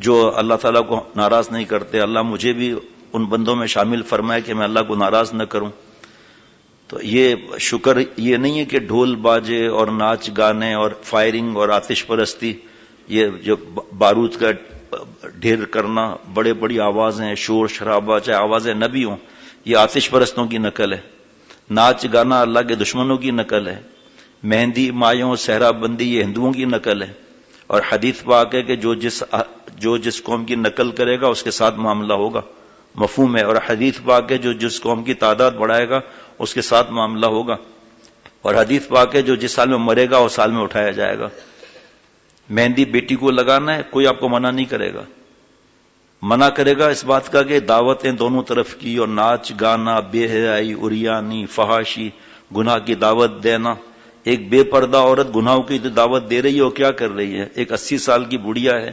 جو اللہ تعالیٰ کو ناراض نہیں کرتے، اللہ مجھے بھی ان بندوں میں شامل فرمائے کہ میں اللہ کو ناراض نہ کروں۔ تو یہ شکر یہ نہیں ہے کہ ڈھول باجے اور ناچ گانے اور فائرنگ اور آتش پرستی، یہ جو بارود کا ڈھیر کرنا، بڑے بڑی آوازیں، شور شرابہ، چاہے آوازیں نہ بھی ہوں، یہ آتش پرستوں کی نقل ہے۔ ناچ گانا اللہ کے دشمنوں کی نقل ہے۔ مہندی مایوں صحرا بندی یہ ہندوؤں کی نقل ہے۔ اور حدیث پاک ہے کہ جو جس قوم کی نقل کرے گا اس کے ساتھ معاملہ ہوگا، مفہوم ہے۔ اور حدیث پاک ہے جو جس قوم کی تعداد بڑھائے گا اس کے ساتھ معاملہ ہوگا۔ اور حدیث پاک ہے جو جس سال میں مرے گا اس سال میں اٹھایا جائے گا۔ مہندی بیٹی کو لگانا ہے، کوئی آپ کو منع نہیں کرے گا، منع کرے گا اس بات کا کہ دعوتیں دونوں طرف کی، اور ناچ گانا، بے حیائی، عریانی، فحاشی، گناہ کی دعوت دینا۔ ایک بے پردہ عورت گناہوں کی دعوت دے رہی ہے، وہ کیا کر رہی ہے؟ ایک 80 سال کی بڑھیا ہے